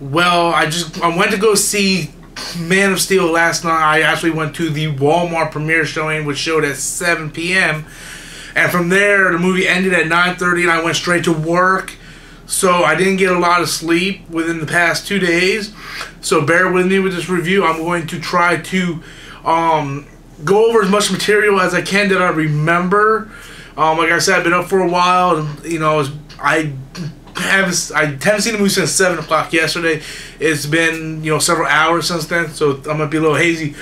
Well, I went to go see Man of Steel last night. I actually went to the Walmart premiere showing, which showed at 7 p.m. And from there, the movie ended at 9:30, and I went straight to work. So I didn't get a lot of sleep within the past 2 days. So bear with me with this review. I'm going to try to go over as much material as I can that I remember. Like I said, I've been up for a while, and you know, I haven't seen the movie since 7 o'clock yesterday. It's been, you know, several hours since then, so I might be a little hazy.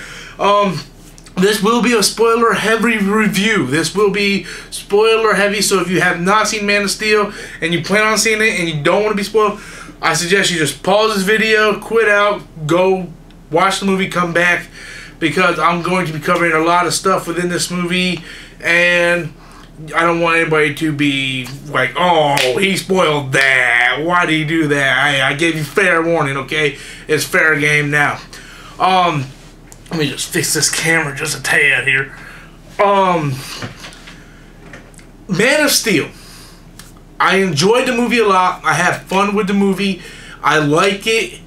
This will be a spoiler heavy review. This will be spoiler heavy, so if you have not seen Man of Steel and you plan on seeing it and you don't want to be spoiled, I suggest you just pause this video, quit out, go watch the movie, come back, because I'm going to be covering a lot of stuff within this movie, and I don't want anybody to be like, oh, he spoiled that. Why did he do that? I gave you fair warning, okay? It's fair game now. Let me just fix this camera just a tad here. Man of Steel. I enjoyed the movie a lot. I had fun with the movie. I like it,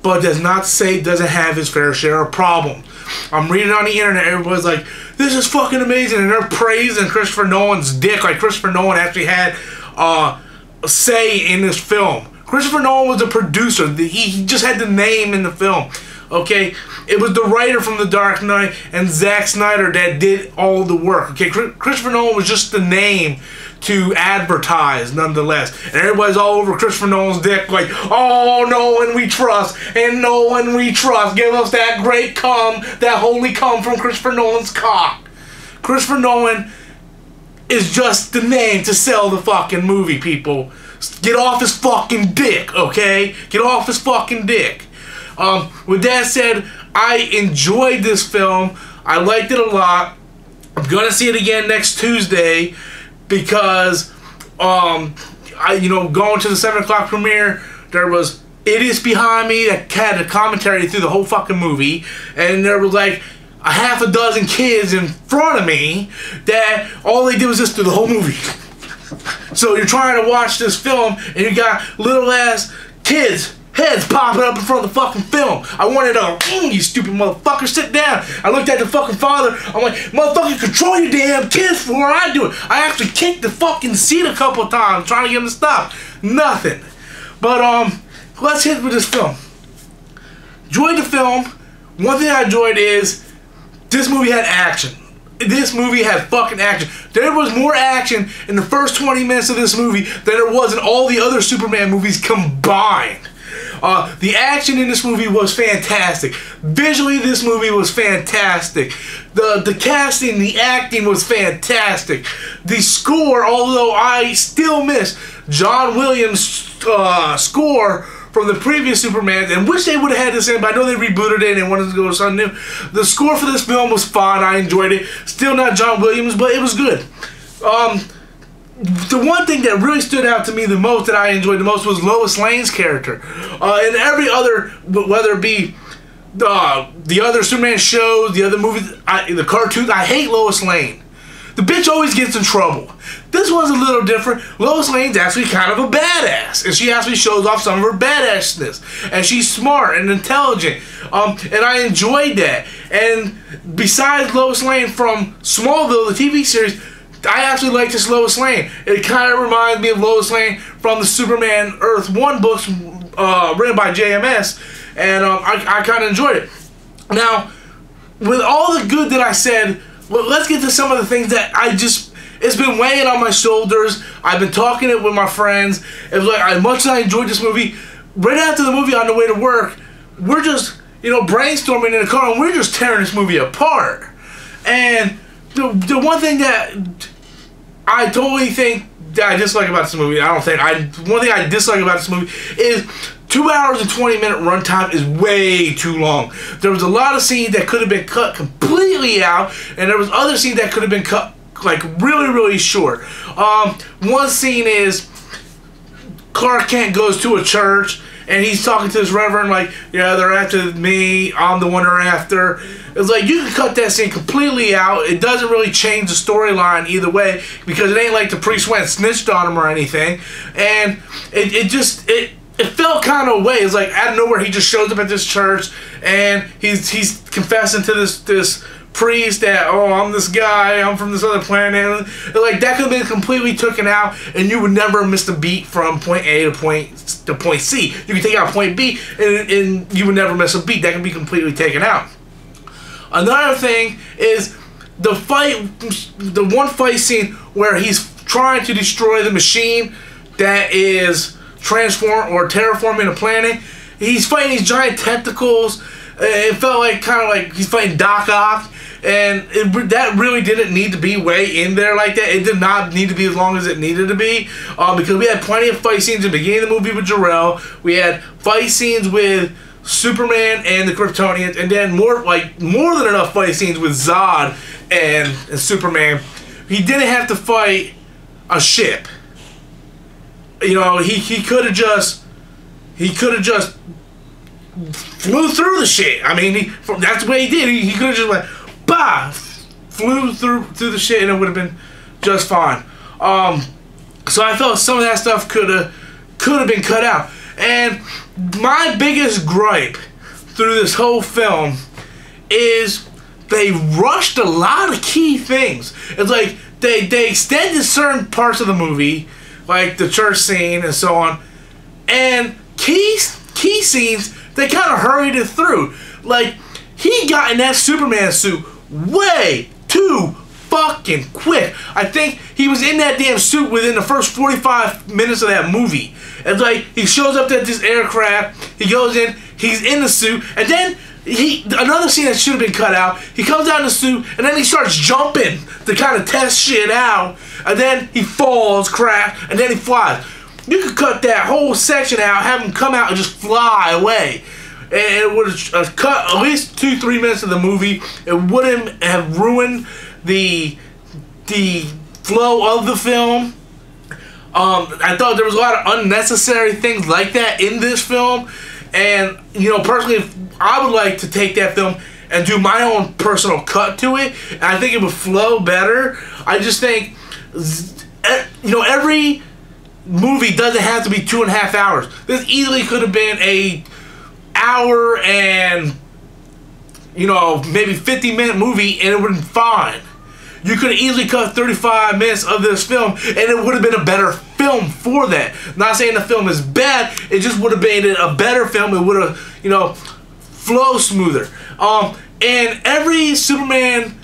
but does not say it doesn't have its fair share of problems. I'm reading on the internet, everybody's like, this is fucking amazing, and they're praising Christopher Nolan's dick, like Christopher Nolan actually had a say in this film. Christopher Nolan was the producer. He just had the name in the film. Okay, it was the writer from The Dark Knight and Zack Snyder that did all the work. Okay, Christopher Nolan was just the name to advertise, nonetheless. And everybody's all over Christopher Nolan's dick, like, oh, Nolan we trust, and Nolan we trust. Give us that great cum, that holy cum from Christopher Nolan's cock. Christopher Nolan is just the name to sell the fucking movie, people. Get off his fucking dick, okay? Get off his fucking dick. With that said, I enjoyed this film. I liked it a lot. I'm gonna see it again next Tuesday because, going to the 7 o'clock premiere, there was idiots behind me that had a commentary through the whole fucking movie, and there was like a half a dozen kids in front of me that all they did was just do the whole movie. So you're trying to watch this film, and you got little ass kids heads popping up in front of the fucking film. I wanted to, you stupid motherfucker, sit down. I looked at the fucking father. I'm like, motherfucker, control your damn kids before I do it. I actually kicked the fucking seat a couple of times trying to get him to stop. Nothing. But let's hit with this film. Enjoyed the film. One thing I enjoyed is this movie had action. This movie had fucking action. There was more action in the first 20 minutes of this movie than there was in all the other Superman movies combined. The action in this movie was fantastic. Visually, this movie was fantastic. The casting, the acting was fantastic. The score, although I still miss John Williams' score from the previous Superman, and wish they would have had this in, but I know they rebooted it and wanted to go to something new. The score for this film was fine. I enjoyed it. Still not John Williams, but it was good. The one thing that really stood out to me the most, that I enjoyed the most, was Lois Lane's character. In every other, whether it be the other Superman shows, the other movies, the cartoons, I hate Lois Lane. The bitch always gets in trouble. This one's a little different. Lois Lane's actually kind of a badass, and she actually shows off some of her badassness. And she's smart and intelligent, and I enjoyed that. And besides Lois Lane from Smallville, the TV series, I actually like this Lois Lane. It kind of reminds me of Lois Lane from the Superman Earth 1 books written by JMS, and I kind of enjoyed it. Now, with all the good that I said, well, let's get to some of the things that it's been weighing on my shoulders. I've been talking it with my friends. It was like, as much as I enjoyed this movie, right after the movie on the way to work, we're just, brainstorming in the car, and we're just tearing this movie apart. And the one thing that I totally think that I dislike about this movie, one thing I dislike about this movie is 2 hours and 20-minute runtime is way too long. There was a lot of scenes that could have been cut completely out, and there was other scenes that could have been cut like really, really short. One scene is Clark Kent goes to a church, and he's talking to this reverend like, yeah, they're after me, I'm the one they're after. It's like, you can cut that scene completely out. It doesn't really change the storyline either way, because it ain't like the priest went and snitched on him or anything. And it it felt kind of away. It's like out of nowhere he just shows up at this church and he's confessing to this priest that, oh, I'm this guy, I'm from this other planet. And like that could have been completely taken out, and you would never miss a beat from point A to point C. You could take out point B, and you would never miss a beat. That can be completely taken out. Another thing is the one fight scene where he's trying to destroy the machine that is terraforming a planet. He's fighting these giant tentacles. It felt like kind of like he's fighting Doc Ock, and that really didn't need to be way in there like that. It did not need to be as long as it needed to be, because we had plenty of fight scenes in the beginning of the movie with Jor-El. We had fight scenes with Superman and the Kryptonians, and then more than enough fight scenes with Zod and Superman. He didn't have to fight a ship. You know, he could have just flew through the shit. I mean, that's the way he did. He could have just like, bah, flew through the shit, and it would have been just fine. So I felt some of that stuff could have been cut out. And my biggest gripe through this whole film is they rushed a lot of key things. It's like they extended certain parts of the movie, like the church scene and so on, and key scenes, they kind of hurried it through. Like, he got in that Superman suit way too fucking quick. I think he was in that damn suit within the first 45 minutes of that movie. It's like, he shows up at this aircraft, he goes in, he's in the suit, and then another scene that should have been cut out, he comes out in the suit, and then he starts jumping to kind of test shit out, and then he falls, crash, and then he flies. You could cut that whole section out, have him come out and just fly away. And it would have cut at least 2-3 minutes of the movie. It wouldn't have ruined the flow of the film. I thought there was a lot of unnecessary things like that in this film. And, you know, personally, I would like to take that film and do my own personal cut to it. And I think it would flow better. I just think, you know, every movie doesn't have to be 2.5 hours. This easily could have been a hour and, you know, maybe 50-minute movie, and it would have been fine. You could have easily cut 35 minutes of this film, and it would have been a better film for that. Not saying the film is bad, it just would have made it a better film. It would have, you know, flow smoother. And every Superman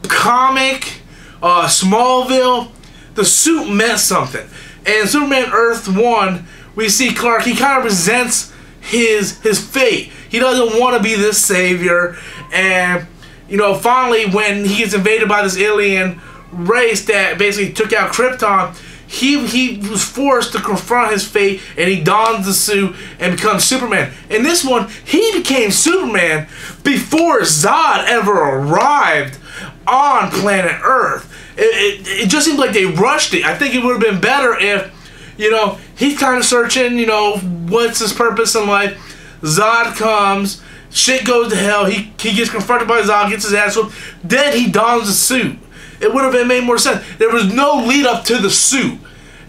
comic, Smallville, the suit meant something. And Superman Earth 1, we see Clark, he kind of resents his fate. He doesn't want to be this savior. And, you know, finally when he gets invaded by this alien race that basically took out Krypton, he was forced to confront his fate, and he dons the suit and becomes Superman. In this one, he became Superman before Zod ever arrived on planet Earth. It just seems like they rushed it. I think it would have been better if, you know, he's kind of searching, you know, what's his purpose in life. Zod comes, shit goes to hell, he gets confronted by Zod, gets his ass whooped, then he dons the suit. It would have made more sense. There was no lead up to the suit.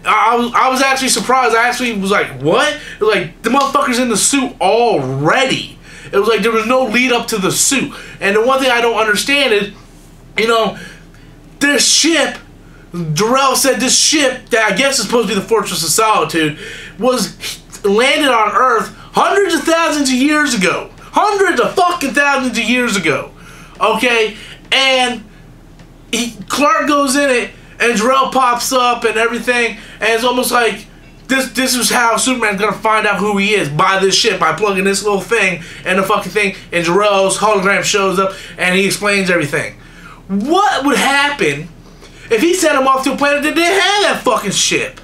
I was actually surprised. I actually was like, what? It was like, the motherfucker's in the suit already. It was like there was no lead up to the suit. And the one thing I don't understand is, you know, this ship, Jor-El said this ship that I guess is supposed to be the Fortress of Solitude was landed on Earth hundreds of thousands of years ago. Hundreds of fucking thousands of years ago. Okay? And Clark goes in it, and Jor-El pops up and everything, and it's almost like this is how Superman's gonna find out who he is, by this ship, by plugging this little thing and the fucking thing, and Jor-El's hologram shows up and he explains everything. What would happen if he sent him off to a planet that didn't have that fucking ship?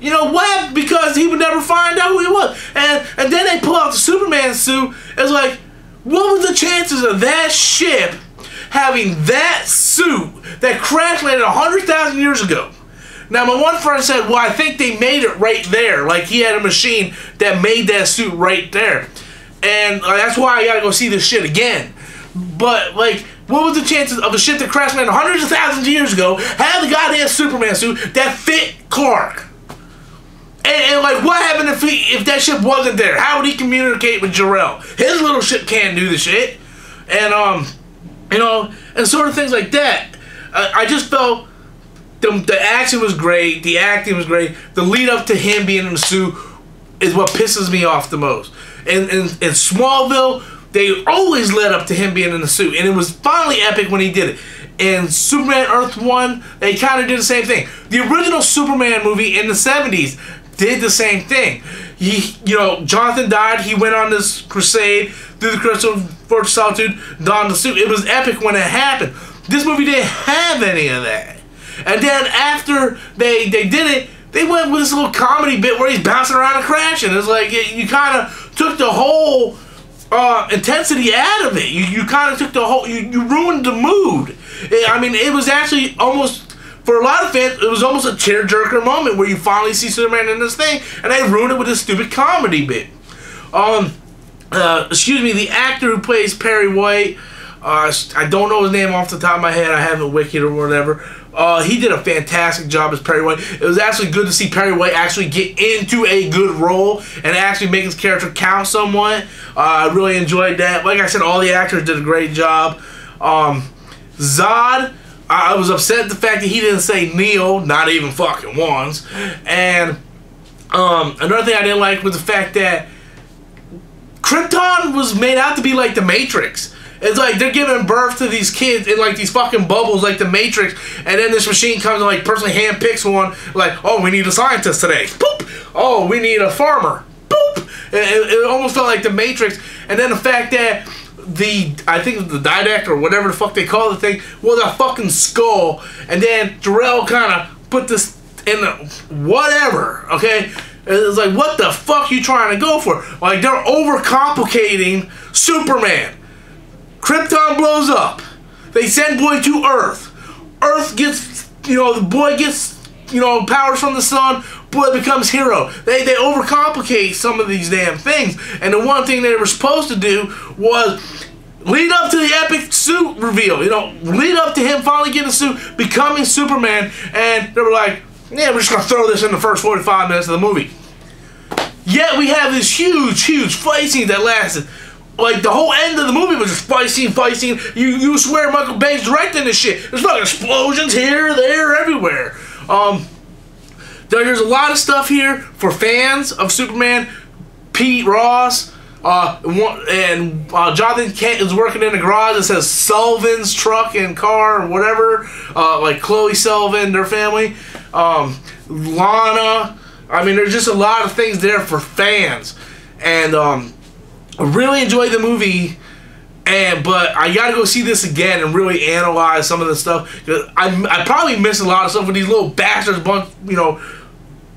You know what? Because he would never find out who he was. And then they pull out the Superman suit. It's like, what was the chances of that ship having that suit that crash landed 100,000 years ago? Now, my one friend said, well, I think they made it right there. Like, he had a machine that made that suit right there. And that's why I gotta go see this shit again. But, like, what was the chances of a ship that crash landed hundreds of thousands of years ago have the goddamn Superman suit that fit Clark? And like, what happened if that ship wasn't there? How would he communicate with Jor-El? His little ship can't do the shit. And you know, and sort of things like that. I just felt the action was great, the acting was great. The lead up to him being in the suit is what pisses me off the most. In Smallville, they always led up to him being in the suit, and it was finally epic when he did it. In Superman Earth 1, they kind of did the same thing. The original Superman movie in the 70s did the same thing. You know, Jonathan died. He went on this crusade through the Crystal Fortress of Solitude, donned the suit. It was epic when it happened. This movie didn't have any of that. And then after they did it, they went with this little comedy bit where he's bouncing around and crashing. It's like you kind of took the whole intensity out of it. You kind of took the whole. You ruined the mood. I mean, it was actually almost, for a lot of fans, it was almost a tearjerker moment where you finally see Superman in this thing, and they ruined it with this stupid comedy bit. Excuse me, the actor who plays Perry White, I don't know his name off the top of my head. I haven't wikied or whatever. He did a fantastic job as Perry White. It was actually good to see Perry White actually get into a good role and actually make his character count somewhat. I really enjoyed that. Like I said, all the actors did a great job. Zod, I was upset at the fact that he didn't say Neo, not even fucking once. And another thing I didn't like was the fact that Krypton was made out to be like the Matrix. It's like they're giving birth to these kids in like these fucking bubbles like the Matrix, and then this machine comes and like personally hand picks one, like, oh, we need a scientist today. Boop! Oh, we need a farmer. Boop! It almost felt like the Matrix. And then the fact that I think the Didact or whatever the fuck they call the thing was a fucking skull, and then Jor-El kind of put this in the whatever, okay? It's like, what the fuck you trying to go for? Like, they're overcomplicating Superman. Krypton blows up. They send boy to Earth. Earth gets, you know, the boy gets, you know, powers from the sun. Boy becomes hero. They overcomplicate some of these damn things. And the one thing they were supposed to do was lead up to the epic suit reveal. You know, lead up to him finally getting a suit, becoming Superman. And they were like, yeah, we're just going to throw this in the first 45 minutes of the movie. Yet we have this huge fight scene that lasted. Like, the whole end of the movie was just fight scene. You swear Michael Bay's directing this shit. There's fucking explosions here, there, everywhere. There's a lot of stuff here for fans of Superman. Pete Ross and Jonathan Kent is working in a garage that says Sullivan's truck and car or whatever. Like Chloe Sullivan, their family. Lana. I mean, there's just a lot of things there for fans. And I really enjoyed the movie, but I gotta go see this again and really analyze some of the stuff. I probably missed a lot of stuff with these little bastards, you know,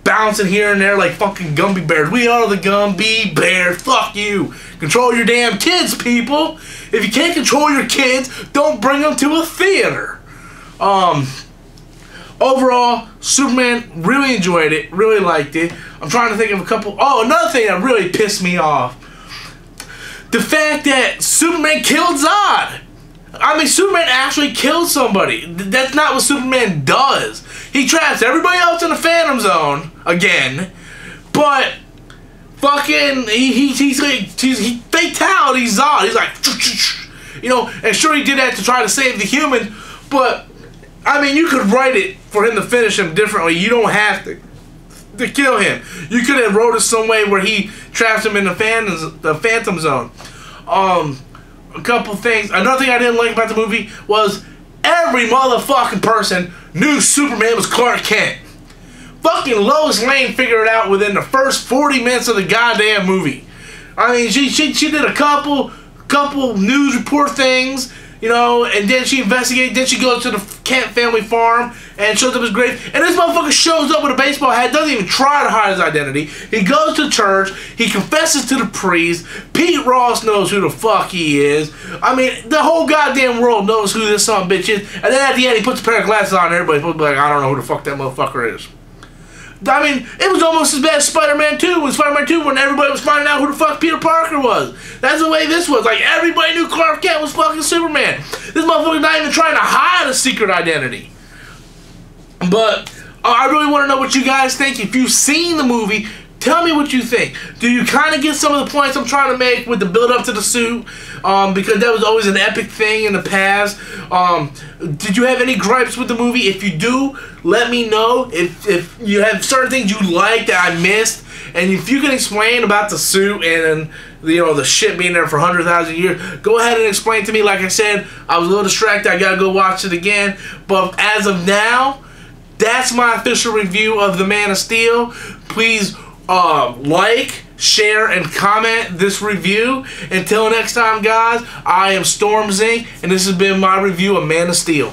bouncing here and there like fucking Gumby bears. We are the Gumby bears. Fuck you. Control your damn kids, people. If you can't control your kids, don't bring them to a theater. Overall, Superman, really enjoyed it. Really liked it. I'm trying to think of a couple. Oh, another thing that really pissed me off. The fact that Superman killed Zod. I mean, Superman actually killed somebody. That's not what Superman does. He traps everybody else in the Phantom Zone again, but fucking he's fatality Zod. He's like, you know, and sure he did that to try to save the human, but I mean, you could write it for him to finish him differently. You don't have to kill him. You could have wrote it some way where he traps him in the Phantom Zone. A couple things. Another thing I didn't like about the movie was every motherfucking person knew Superman was Clark Kent. Fucking Lois Lane figured it out within the first 40 minutes of the goddamn movie. I mean, she did a couple news report things, you know, and then she investigated. Then she goes to the Kent family farm and shows up his grave. And this motherfucker shows up with a baseball hat, doesn't even try to hide his identity. He goes to church. He confesses to the priest. Pete Ross knows who the fuck he is. I mean, the whole goddamn world knows who this son of a bitch is. And then at the end, he puts a pair of glasses on, and everybody's supposed to be like, I don't know who the fuck that motherfucker is. I mean, it was almost as bad as Spider-Man 2 when Spider-Man 2 when everybody was finding out who the fuck Peter Parker was. That's the way this was. Like, everybody knew Clark Kent was fucking Superman. This motherfucker's not even trying to hide a secret identity. But I really want to know what you guys think. If you've seen the movie, tell me what you think. Do you kind of get some of the points I'm trying to make with the build-up to the suit? Because that was always an epic thing in the past. Did you have any gripes with the movie? If you do, let me know. If you have certain things you like that I missed, and if you can explain about the suit and the shit being there for 100,000 years, go ahead and explain to me. Like I said, I was a little distracted. I gotta go watch it again. But as of now, that's my official review of The Man of Steel. Please like, share, and comment this review. Until next time, guys, I am Storm Zink, and this has been my review of Man of Steel.